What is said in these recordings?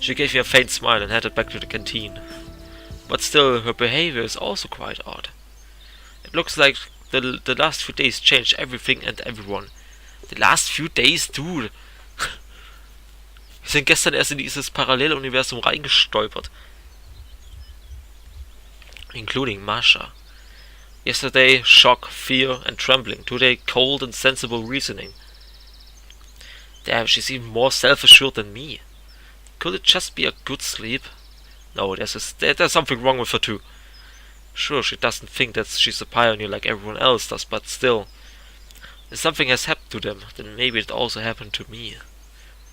She gave me a faint smile and headed back to the canteen. But still, her behavior is also quite odd. It looks like the last few days changed everything and everyone. The last few days, dude. Wir sind gestern erst in dieses Paralleluniversum reingestolpert. Including Masha. Yesterday, shock, fear and trembling. Today, cold and sensible reasoning. Damn, she's even more self-assured than me. Could it just be a good sleep? No, there's something wrong with her too. Sure, she doesn't think that she's a pioneer like everyone else does, but still. If something has happened to them, then maybe it also happened to me.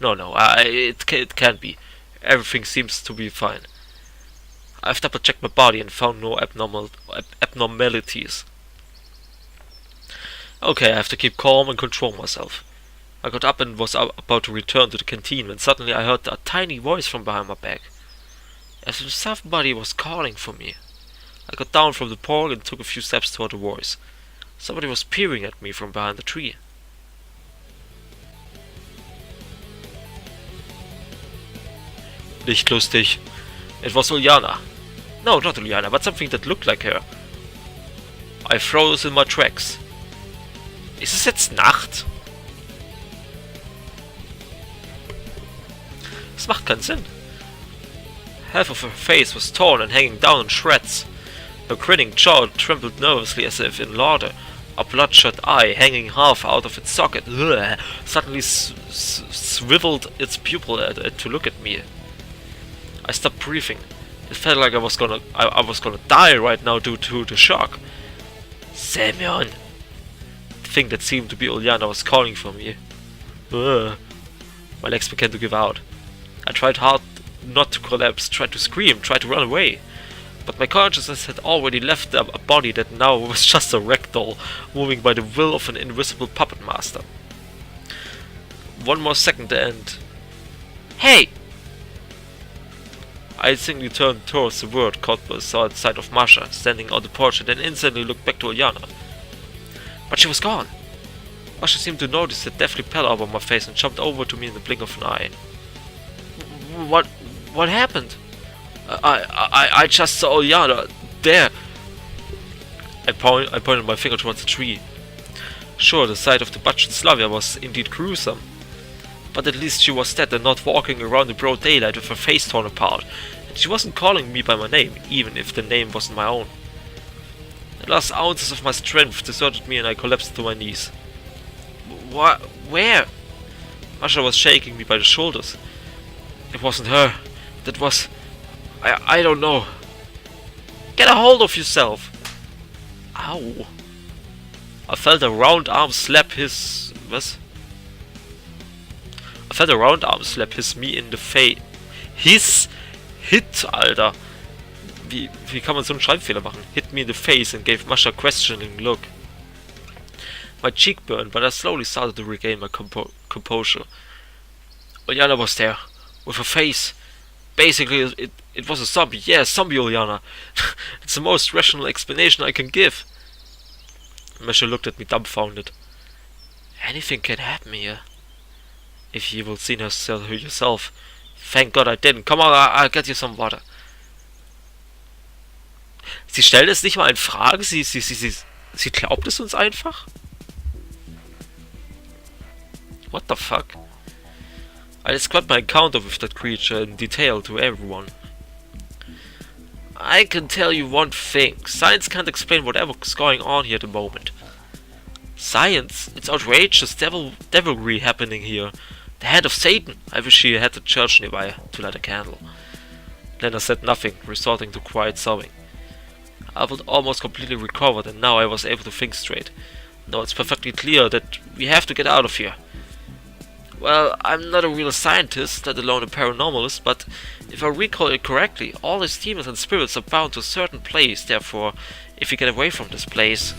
No, it can't be. Everything seems to be fine. I've double-checked my body and found no abnormalities. Okay, I have to keep calm and control myself. I got up and was about to return to the canteen when suddenly I heard a tiny voice from behind my back. As if somebody was calling for me. I got down from the porch and took a few steps toward the voice. Somebody was peering at me from behind the tree. Nicht lustig. It was Uljana. No, not Uljana, but something that looked like her. I froze in my tracks. Ist es jetzt Nacht? Das macht keinen Sinn. Half of her face was torn and hanging down in shreds. Her grinning jaw trembled nervously as if in laughter. A bloodshot eye, hanging half out of its socket, suddenly swiveled its pupil to look at me. I stopped breathing. It felt like I was gonna die right now due to the shock. Semyon! The thing that seemed to be Uljana was calling for me. My legs began to give out. I tried hard not to collapse, tried to scream, tried to run away. But my consciousness had already left a body that now was just a ragdoll, moving by the will of an invisible puppet master. One more second and... Hey! I instantly turned towards the word caught by the sight of Masha, standing on the porch, and then instantly looked back to Uljana. But she was gone. Masha seemed to notice the deathly pallor over my face and jumped over to me in the blink of an eye. What happened? I just saw Uljana there. I pointed my finger towards the tree. Sure, the sight of the butchered Slavia was indeed gruesome. But at least she was dead and not walking around in broad daylight with her face torn apart. And she wasn't calling me by my name, even if the name wasn't my own. The last ounces of my strength deserted me and I collapsed to my knees. What? Where? Masha was shaking me by the shoulders. It wasn't her. That was... I don't know. Get a hold of yourself! Ow. I felt a round arm slap his... Was? I felt a round arm slap me in the face. Hit, Alter. Wie kann man so einen Schreibfehler machen? Hit me in the face and gave Masha a questioning look. My cheek burned, but I slowly started to regain my composure. Uljana was there, with her face. Basically, it was a zombie. Yeah, zombie Uljana. It's the most rational explanation I can give. Masha looked at me dumbfounded. Anything can happen here. If you will see yourself. Thank God I didn't. Come on, I'll get you some water. Sie stellt es nicht mal in Frage. Sie glaubt es uns einfach. What the fuck? I described my encounter with that creature in detail to everyone. I can tell you one thing. Science can't explain whatever's going on here at the moment. Science? It's outrageous devilry happening here. The hand of Satan. I wish she had the church nearby to light a candle. Lena said nothing, resorting to quiet sobbing. I felt almost completely recovered and now I was able to think straight. Now it's perfectly clear that we have to get out of here. Well, I'm not a real scientist, let alone a paranormalist, but if I recall it correctly, all these demons and spirits are bound to a certain place, therefore, if we get away from this place...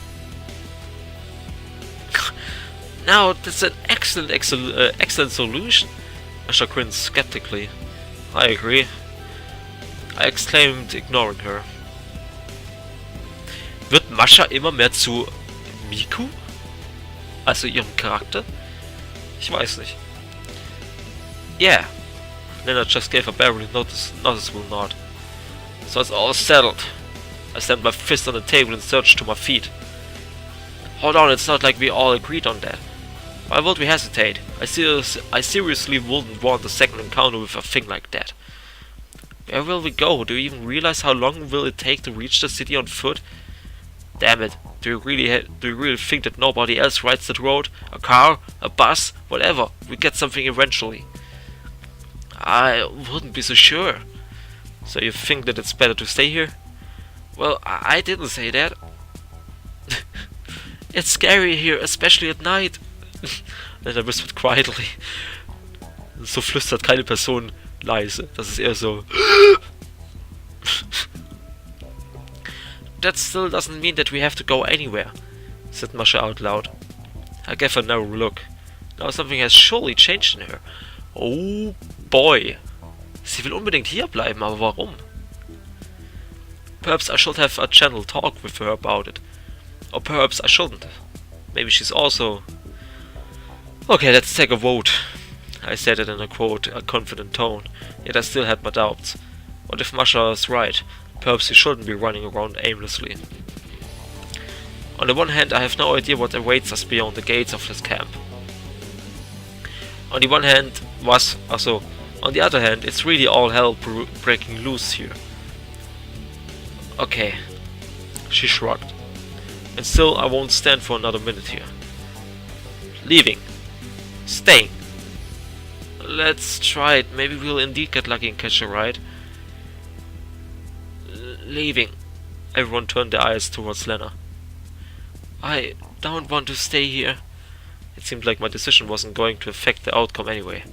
Now, that's an excellent solution, Masha grinned skeptically. I agree, I exclaimed, ignoring her. Wird Masha immer mehr zu Miku? Also ihrem Charakter? Ich weiß nicht. Yeah, Lena just gave a barely noticeable nod. So it's all settled. I slammed my fist on the table and surged to my feet. Hold on, it's not like we all agreed on that. Why would we hesitate? I seriously wouldn't want a second encounter with a thing like that. Where will we go? Do you even realize how long will it take to reach the city on foot? Damn it, do you really think that nobody else rides that road? A car? A bus? Whatever, we get something eventually. I wouldn't be so sure. So you think that it's better to stay here? Well, I didn't say that. It's scary here, especially at night. Lena whispered quietly. So flüstert keine Person leise. Das ist eher so. That still doesn't mean that we have to go anywhere, said Masha out loud. I gave her a narrow look. Now something has surely changed in her. Oh boy. Sie will unbedingt hier bleiben, aber warum? Perhaps I should have a gentle talk with her about it. Or perhaps I shouldn't. Maybe she's also... Okay, let's take a vote. I said it in a quote, a confident tone, yet I still had my doubts. What if Masha is right? Perhaps he shouldn't be running around aimlessly. On the one hand, I have no idea what awaits us beyond the gates of this camp. On the one hand, on the other hand, it's really all hell breaking loose here. Okay, she shrugged. And still, I won't stand for another minute here. Leaving. Staying. Let's try it. Maybe we'll indeed get lucky and catch a ride. Leaving. Everyone turned their eyes towards Lena. I don't want to stay here. It seemed like my decision wasn't going to affect the outcome anyway.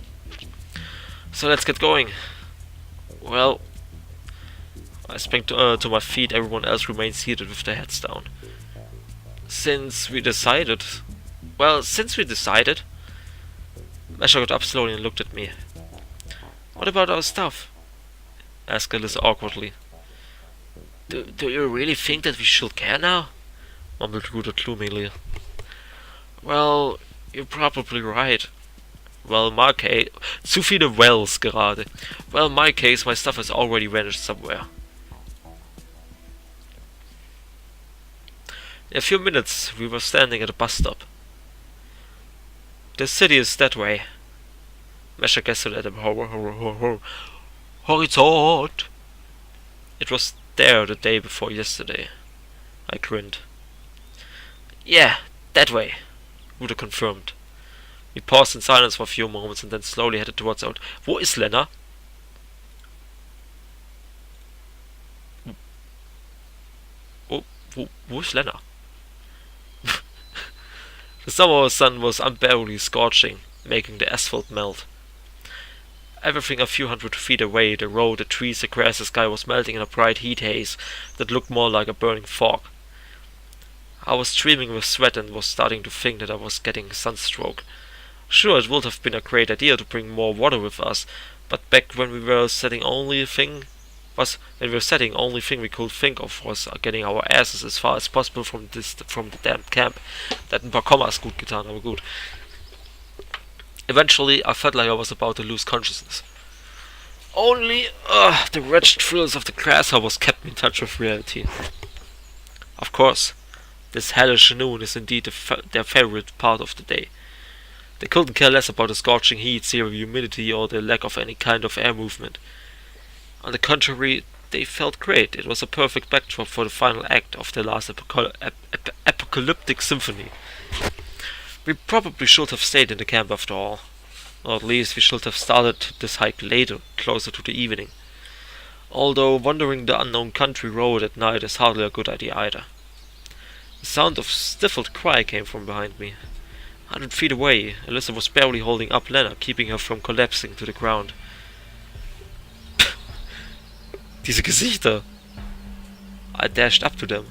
So let's get going. Well, I sprang to my feet. Everyone else remained seated with their heads down. Since we decided... Masha got up slowly and looked at me. What about our stuff? Asked Alyssa awkwardly. Do you really think that we should care now? Mumbled Rudolph gloomily. Well, you're probably right. Well, my case... Zu viele Wells gerade. Well, in my case, my stuff has already vanished somewhere. In a few minutes, we were standing at a bus stop. The city is that way. Masha gestured at the horizont. It was there the day before yesterday. I grinned. Yeah, that way, Ruda confirmed. We paused in silence for a few moments and then slowly headed towards out. Wo ist Lena? Wo ist Lena? The summer sun was unbearably scorching, making the asphalt melt. Everything a few hundred feet away, the road, the trees, the grass, the sky was melting in a bright heat haze that looked more like a burning fog. I was streaming with sweat and was starting to think that I was getting sunstroke. Sure, it would have been a great idea to bring more water with us, but back when we were setting, only thing we could think of was getting our asses as far as possible from the damn camp. That ein paar Kommas gut getan, aber gut. Eventually, I felt like I was about to lose consciousness. Only the wretched thrills of the grasshoppers kept me in touch with reality. Of course, this hellish noon is indeed their favorite part of the day. They couldn't care less about the scorching heat, zero humidity, or the lack of any kind of air movement. On the contrary, they felt great. It was a perfect backdrop for the final act of the last apocalyptic symphony. We probably should have stayed in the camp after all. Or at least we should have started this hike later, closer to the evening. Although wandering the unknown country road at night is hardly a good idea either. The sound of stifled cry came from behind me. 100 feet away, Alyssa was barely holding up Lena, keeping her from collapsing to the ground. Diese Gesichter! I dashed up to them.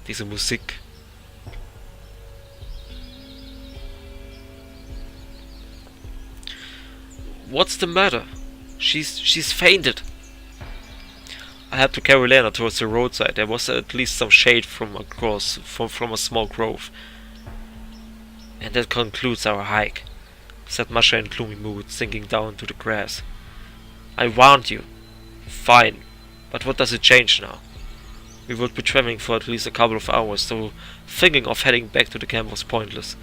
Diese Musik. What's the matter? She's fainted. I had to carry Lena towards the roadside. There was at least some shade from a small grove. And that concludes our hike, said Masha in gloomy mood, sinking down to the grass. I warned you. Fine. But what does it change now? We would be traveling for at least a couple of hours, so thinking of heading back to the camp was pointless.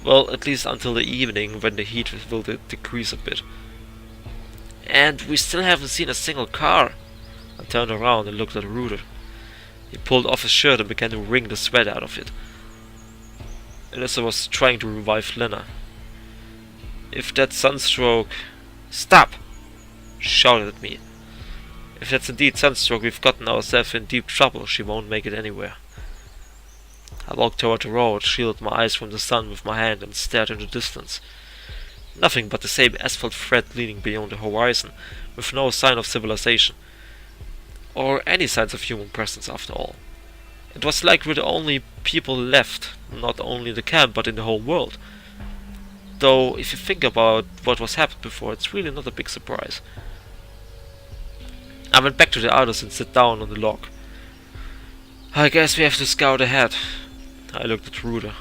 Well, at least until the evening, when the heat will decrease a bit. And we still haven't seen a single car. I turned around and looked at Rudder. He pulled off his shirt and began to wring the sweat out of it. Alyssa was trying to revive Lena. If that sunstroke... Stop! She shouted at me. If that's indeed sunstroke, we've gotten ourselves in deep trouble. She won't make it anywhere. I walked toward the road, shielded my eyes from the sun with my hand and stared into the distance. Nothing but the same asphalt thread leading beyond the horizon, with no sign of civilization. Or any signs of human presence, after all. It was like we're the only people left, not only in the camp, but in the whole world. Though, if you think about what was happened before, it's really not a big surprise. I went back to the others and sat down on the log. I guess we have to scout ahead. I looked at Rudder.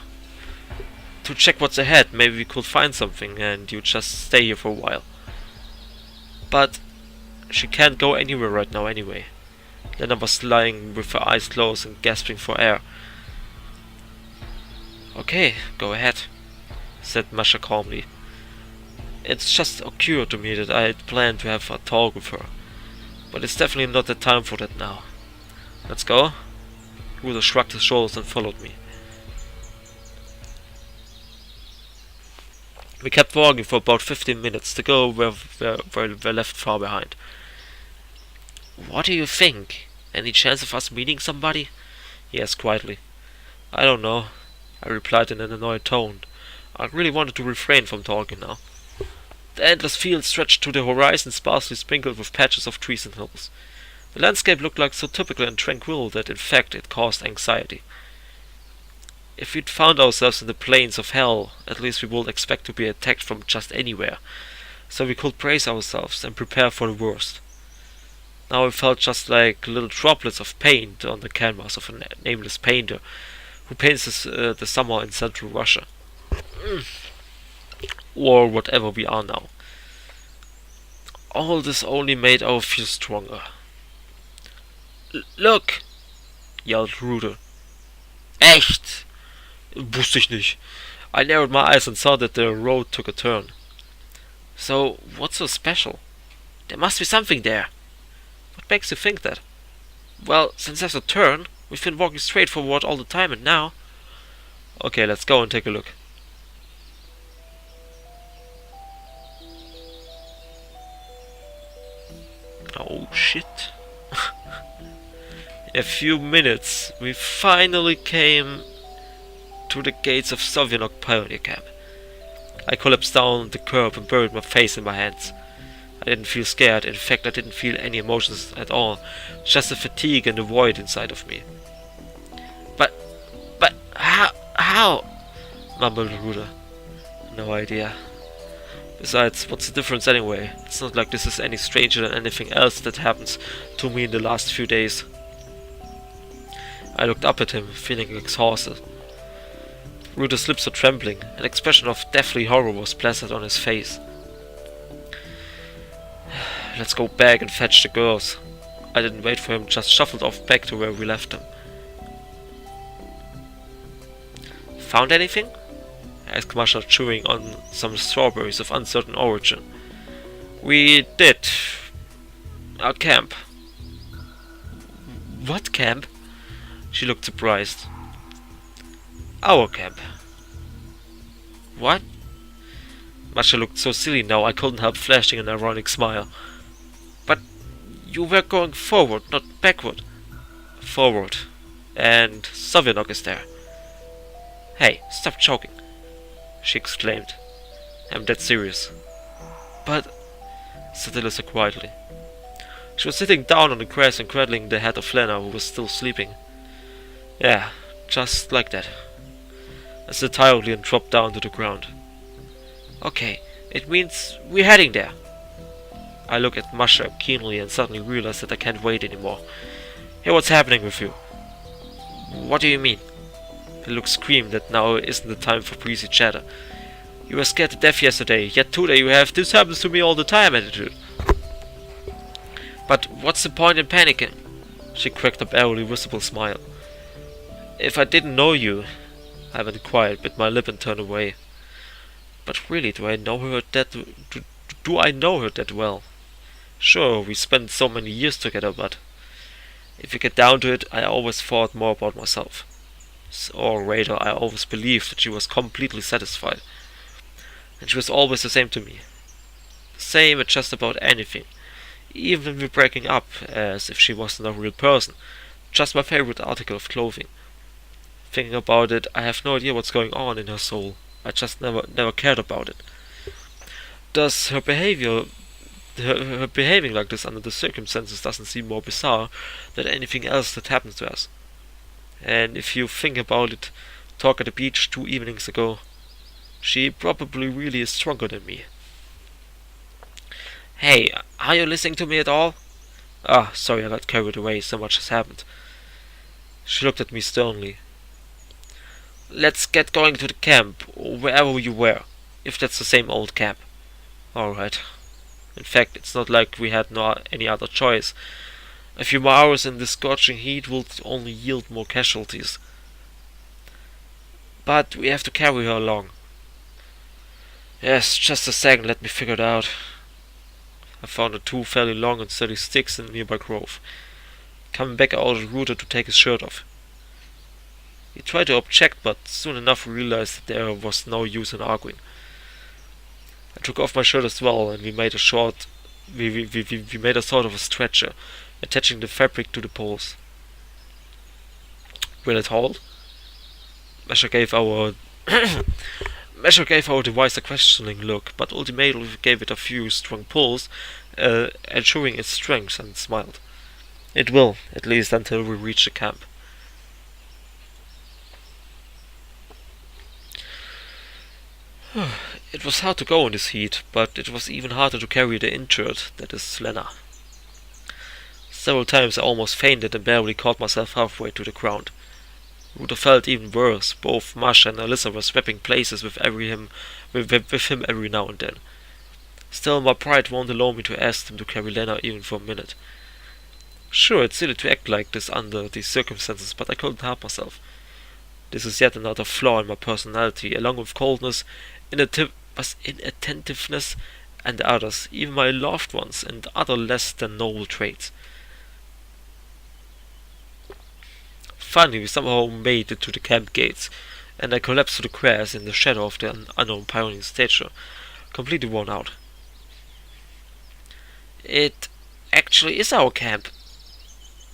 To check what's ahead, maybe we could find something and you just stay here for a while. But she can't go anywhere right now anyway. Lena was lying with her eyes closed and gasping for air. Okay, go ahead, said Masha calmly. It's just occurred to me that I had planned to have a talk with her. But it's definitely not the time for that now. Let's go. Rudder shrugged his shoulders and followed me. We kept walking for about 15 minutes to go where we're left far behind. What do you think? Any chance of us meeting somebody? He asked quietly. I don't know, I replied in an annoyed tone. I really wanted to refrain from talking now. The endless field stretched to the horizon, sparsely sprinkled with patches of trees and hills. The landscape looked like so typical and tranquil that in fact it caused anxiety. If we'd found ourselves in the plains of hell, at least we would expect to be attacked from just anywhere, so we could brace ourselves and prepare for the worst. Now it felt just like little droplets of paint on the canvas of a nameless painter who paints the summer in central Russia. Or whatever we are now. All this only made our fear stronger. Look! Yelled Rudder. Echt? Wusste ich nicht. I narrowed my eyes and saw that the road took a turn. So, what's so special? There must be something there. What makes you think that? Well, since there's a turn, we've been walking straight forward all the time and now... Okay, let's go and take a look. Oh shit. In a few minutes, we finally came to the gates of Soviet Pioneer Camp. I collapsed down the curb and buried my face in my hands. I didn't feel scared, in fact I didn't feel any emotions at all, just the fatigue and the void inside of me. But how? Mumbled Rudder. No idea. Besides, what's the difference anyway? It's not like this is any stranger than anything else that happens to me in the last few days. I looked up at him, feeling exhausted. Rudder's lips were trembling, an expression of deathly horror was plastered on his face. Let's go back and fetch the girls. I didn't wait for him, just shuffled off back to where we left them. Found anything? Asked Masha, chewing on some strawberries of uncertain origin. We did. Our camp. What camp? She looked surprised. Our camp. What? Masha looked so silly now I couldn't help flashing an ironic smile. But you were going forward, not backward. Forward. And Sovianok is there. Hey, stop choking, she exclaimed. I'm dead serious. But, said Alyssa quietly. She was sitting down on the grass and cradling the head of Lena, who was still sleeping. Yeah, just like that. I said tiredly and dropped down to the ground. Okay, it means we're heading there. I looked at Masha keenly and suddenly realized that I can't wait anymore. Hey, what's happening with you? What do you mean? Luke screamed that now isn't the time for breezy chatter. You were scared to death yesterday, yet today you have "this happens to me all the time" attitude. But what's the point in panicking? She cracked a barely visible smile. If I didn't know you, I went quiet, bit my lip and turned away. But really, do I know her that well? Sure, we spent so many years together, but if you get down to it, I always thought more about myself. Or rather, I always believed that she was completely satisfied. And she was always the same to me. The same at just about anything. Even when we were breaking up, as if she wasn't a real person. Just my favorite article of clothing. Thinking about it, I have no idea what's going on in her soul. I just never cared about it. Does her behavior, her behaving like this under the circumstances doesn't seem more bizarre than anything else that happened to us. And if you think about it, talk at the beach 2 evenings ago, she probably really is stronger than me. Hey, are you listening to me at all? Ah, sorry, I got carried away, so much has happened. She looked at me sternly. Let's get going to the camp, or wherever you were, if that's the same old camp. Alright. In fact, it's not like we had any other choice. A few more hours in this scorching heat will only yield more casualties. But we have to carry her along. Yes, just a second, let me figure it out. I found 2 fairly long and sturdy sticks in a nearby grove. Coming back, I ordered Rooter to take his shirt off. He tried to object, but soon enough realized that there was no use in arguing. I took off my shirt as well, and we made a sort of a stretcher, attaching the fabric to the poles. Will it hold? Measure gave our device a questioning look, but ultimately gave it a few strong pulls, ensuring its strength, and smiled. It will, at least until we reach the camp. It was hard to go in this heat, but it was even harder to carry the injured, that is Lena. Several times I almost fainted and barely caught myself halfway to the ground. Ruther felt even worse. Both Mash and Alyssa were swapping places with him every now and then. Still, my pride won't allow me to ask them to carry Lena even for a minute. Sure, it's silly to act like this under these circumstances, but I couldn't help myself. This is yet another flaw in my personality, along with coldness, inattentiveness, and others, even my loved ones, and other less than noble traits. Finally, we somehow made it to the camp gates, and I collapsed to the grass in the shadow of the unknown pioneer statue, completely worn out. It actually is our camp,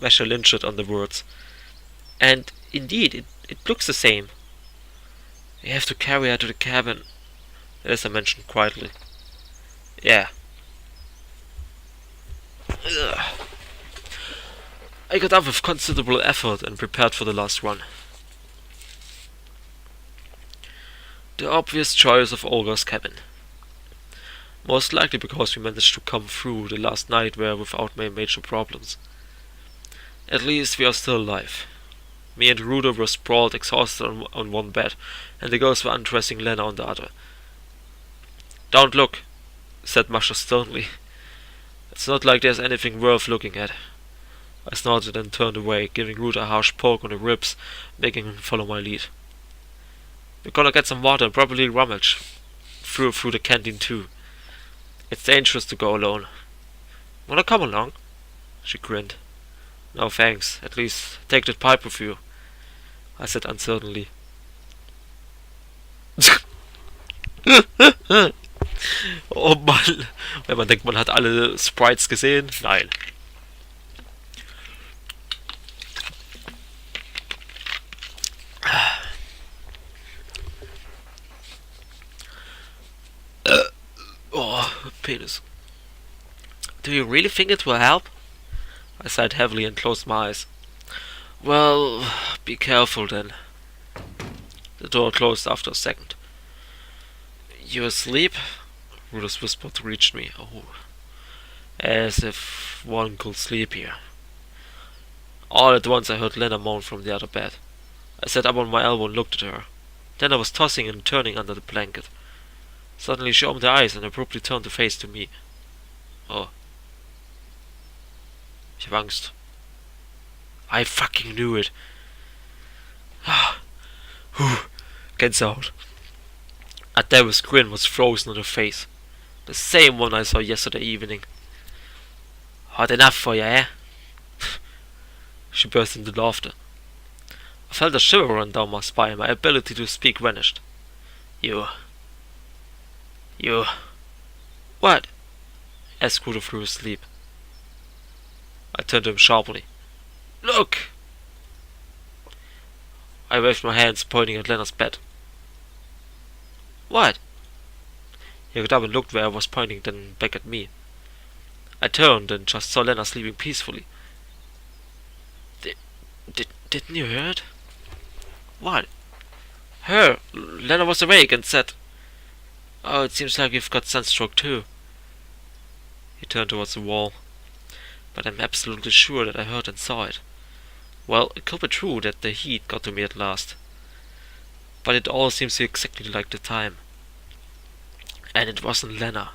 Masha lingered on the words. And indeed, it looks the same. We have to carry her to the cabin, as I mentioned quietly. Yeah. Ugh. I got up with considerable effort and prepared for the last run. The obvious choice of Olga's cabin. Most likely because we managed to come through the last night without major problems. At least we are still alive. Me and Ruther were sprawled exhausted on one bed, and the girls were undressing Lena on the other. Don't look, said Masha sternly. It's not like there's anything worth looking at. I snorted and turned away, giving Ruther a harsh poke on the ribs, making him follow my lead. We're gonna get some water and probably rummage through the canteen too. It's dangerous to go alone. Wanna come along? She grinned. No thanks, at least take that pipe with you, I said uncertainly. Oh Mann, wenn man denkt, man hat alle Sprites gesehen. Nein. Oh, penis. Do you really think it will help? I sighed heavily and closed my eyes. Well, be careful then. The door closed after a second. You asleep? Rudolph's whisper reached me. Oh, as if one could sleep here. All at once I heard Lena moan from the other bed. I sat up on my elbow and looked at her. Then I was tossing and turning under the blanket. Suddenly she opened her eyes and abruptly turned her face to me. Oh. Ich habe Angst. I fucking knew it. Gänsehaut. A devil's grin was frozen on her face. The same one I saw yesterday evening. Hot enough for you, eh? She burst into laughter. I felt a shiver run down my spine. My ability to speak vanished. You... What? Asked Scooter through his sleep. I turned to him sharply. Look! I waved my hands, pointing at Lena's bed. What? He got up and looked where I was pointing, then back at me. I turned and just saw Lena sleeping peacefully. Didn't you hear it? What? Her! Lena was awake and said, "Oh, it seems like you've got sunstroke too." He turned towards the wall. But I'm absolutely sure that I heard and saw it. Well, it could be true that the heat got to me at last. But it all seems to be exactly like the time. And it wasn't Lena.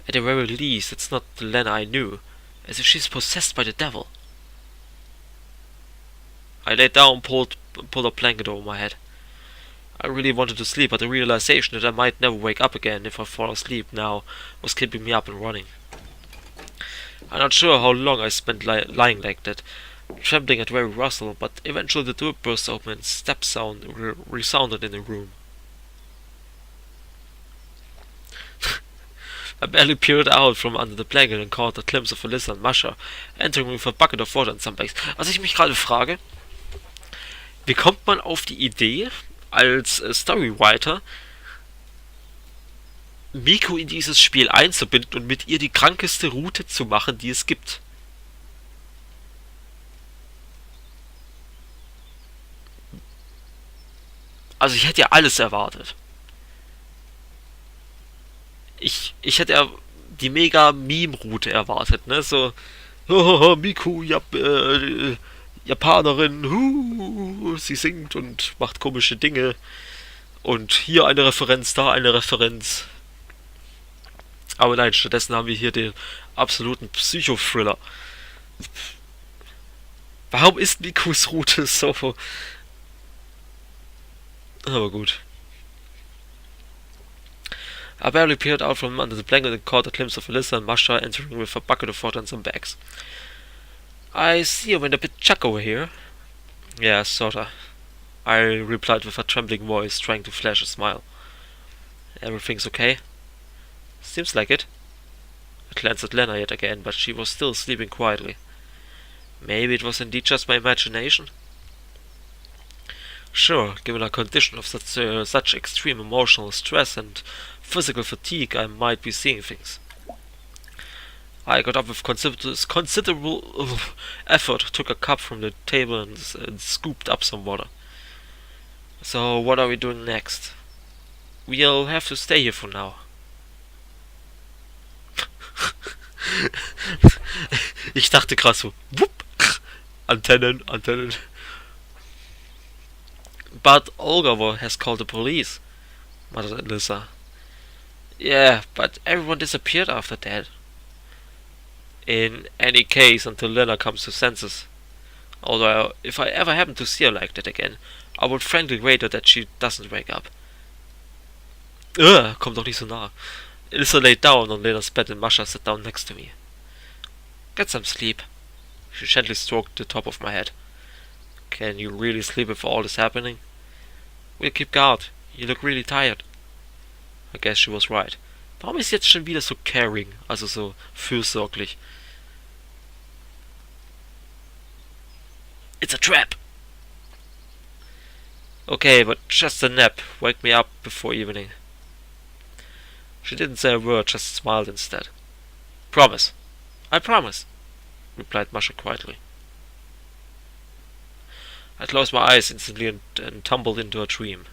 At the very least, it's not the Lena I knew, as if she's possessed by the devil. I laid down, pulled a blanket over my head. I really wanted to sleep, but the realization that I might never wake up again if I fall asleep now was keeping me up and running. I'm not sure how long I spent lying like that, trembling at every rustle, but eventually the door burst open and step sound resounded in the room. I barely peered out from under the blanket and caught a glimpse of Alyssa and Masha entering with a bucket of water and some bags. Was ich mich gerade frage, wie kommt man auf die Idee, als Storywriter Miku in dieses Spiel einzubinden und mit ihr die krankeste Route zu machen, die es gibt? Also ich hätte ja alles erwartet. Ich hätte ja die mega Meme-Route erwartet, ne? So, Miku, Japanerin, sie singt und macht komische Dinge. Und hier eine Referenz, da eine Referenz. Aber nein, stattdessen haben wir hier den absoluten Psychothriller. Warum ist Mikus Route so? Aber gut. I barely peered out from under the blanket and caught a glimpse of Alyssa and Masha entering with a bucket of water and some bags. I see you went a bit chuck over here. Yeah, sorta. I replied with a trembling voice, trying to flash a smile. Everything's okay? Seems like it. I glanced at Lena yet again, but she was still sleeping quietly. Maybe it was indeed just my imagination? Sure, given a condition of such extreme emotional stress and physical fatigue, I might be seeing things. I got up with considerable effort, took a cup from the table and scooped up some water. So, what are we doing next? We'll have to stay here for now. Ich dachte gerade so, whoop, Antennen. But Olga has called the police, muttered Alyssa. Yeah, but everyone disappeared after that. In any case, until Lena comes to senses. Although, if I ever happen to see her like that again, I would frankly rate that she doesn't wake up. Kommt doch nicht so nah. Alyssa laid down on Lena's bed and Masha sat down next to me. Get some sleep. She gently stroked the top of my head. Can you really sleep with all this happening? We'll keep guard. You look really tired. I guess she was right. Warum ist sie jetzt schon wieder so caring, also so fürsorglich? It's a trap! Okay, but just a nap. Wake me up before evening. She didn't say a word, just smiled instead. Promise. I promise, replied Masha quietly. I closed my eyes instantly and tumbled into a dream.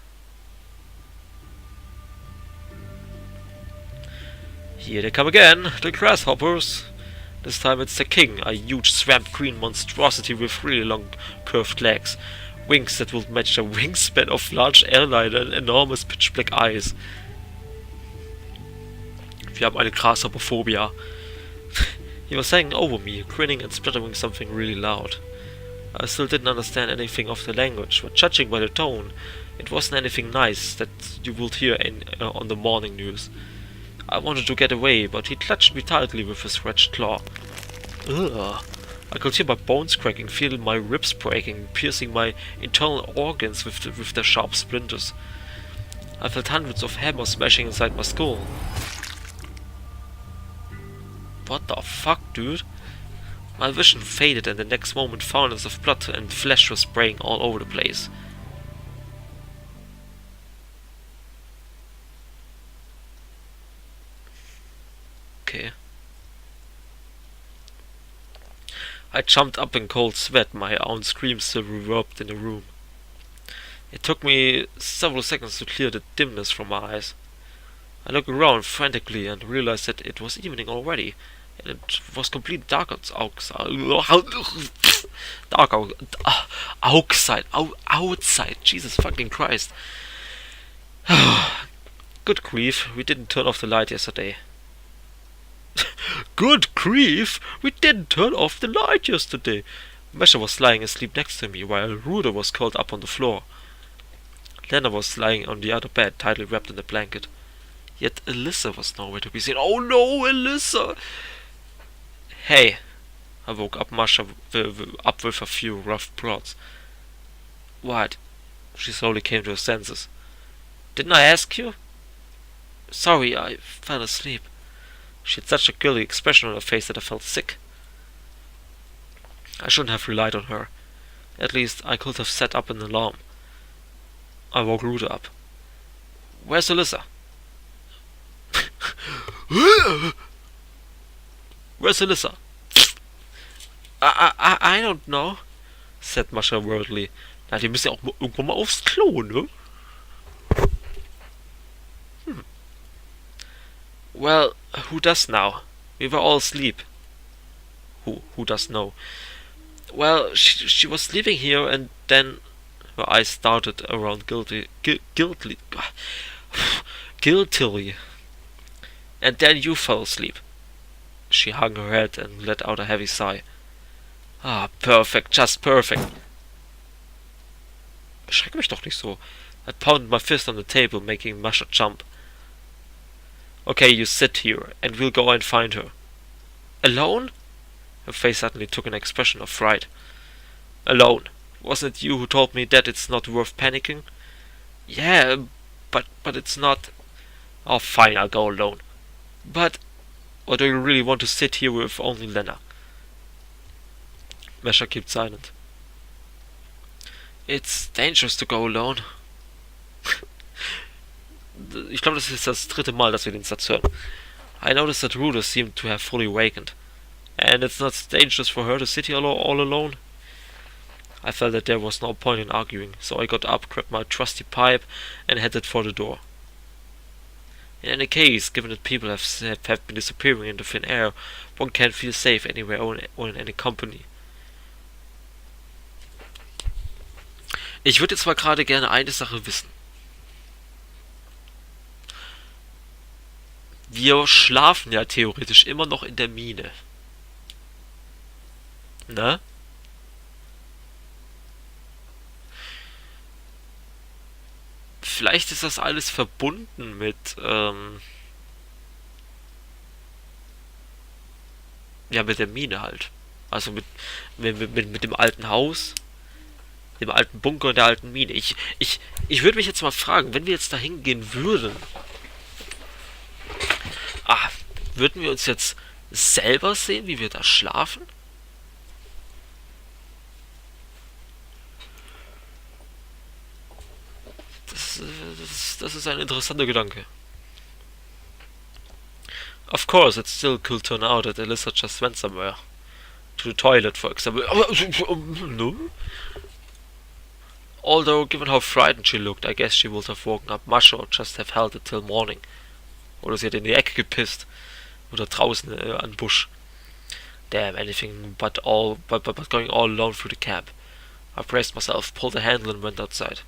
Here they come again, the grasshoppers. This time it's the king, a huge swamp green monstrosity with really long curved legs, wings that would match the wingspan of large airliner and enormous pitch black eyes. Wir haben eine Grasshopperphobia. He was hanging over me, grinning and spluttering something really loud. I still didn't understand anything of the language, but judging by the tone, it wasn't anything nice that you would hear on the morning news. I wanted to get away, but he clutched me tightly with his scratched claw. Ugh. I could hear my bones cracking, feel my ribs breaking, piercing my internal organs with their sharp splinters. I felt hundreds of hammers smashing inside my skull. What the fuck, dude? My vision faded, and the next moment fountains of blood and flesh were spraying all over the place. Okay. I jumped up in cold sweat, my own screams still reverbed in the room. It took me several seconds to clear the dimness from my eyes. I looked around frantically and realized that it was evening already, and it was completely dark outside. Outside. Jesus fucking Christ. Good grief, we didn't turn off the light yesterday. Good grief, we didn't turn off the light yesterday. Mesha was lying asleep next to me, while Ruder was curled up on the floor. Lena was lying on the other bed, tightly wrapped in a blanket. Yet Alyssa was nowhere to be seen. Oh no, Alyssa! Hey! I woke up Masha up with a few rough prods. What? She slowly came to her senses. Didn't I ask you? Sorry, I fell asleep. She had such a guilty expression on her face that I felt sick. I shouldn't have relied on her. At least I could have set up an alarm. I woke Ruder up. Where's Alyssa? Where's Alyssa? I don't know, said Masha worriedly. Na, die müssen ja auch irgendwann mal aufs Klo, ne? Well, who does now? We were all asleep. Who does know? Well, she was sleeping here, and then her eyes started around guiltily. And then you fell asleep. She hung her head and let out a heavy sigh. Ah, perfect, just perfect. Erschreck mich doch nicht so. I pounded my fist on the table, making Masha jump. Okay, you sit here, and we'll go and find her. Alone? Her face suddenly took an expression of fright. Alone. Wasn't it you who told me that it's not worth panicking? Yeah, but it's not... Oh, fine, I'll go alone. But... Or do you really want to sit here with only Lena? Masha kept silent. It's dangerous to go alone. Ich glaube, das ist das dritte Mal, dass wir den Satz hören. I noticed that Ruder seemed to have fully awakened. And it's not dangerous for her to sit here all alone. I felt that there was no point in arguing, so I got up, grabbed my trusty pipe, and headed for the door. In any case, given that people have been disappearing into thin air, one can't feel safe anywhere or in any company. Ich würde jetzt mal gerade gerne eine Sache wissen. Wir schlafen ja theoretisch immer noch in der Mine. Ne? Vielleicht ist das alles verbunden mit, ja, mit der Mine halt. Also mit dem alten Haus, dem alten Bunker und der alten Mine. Ich würde mich jetzt mal fragen, wenn wir jetzt da hingehen würden, würden wir uns jetzt selber sehen, wie wir da schlafen? Das ist ein interessanter Gedanke. Of course, it still could turn out that Alyssa just went somewhere. To the toilet, for example. No? Although, given how frightened she looked, I guess she would have woken up Masha or just have held it till morning. Oder sie hat in die Ecke gepisst. Oder draußen an den Busch. Damn, anything but going all alone through the cab. I braced myself, pulled the handle and went outside.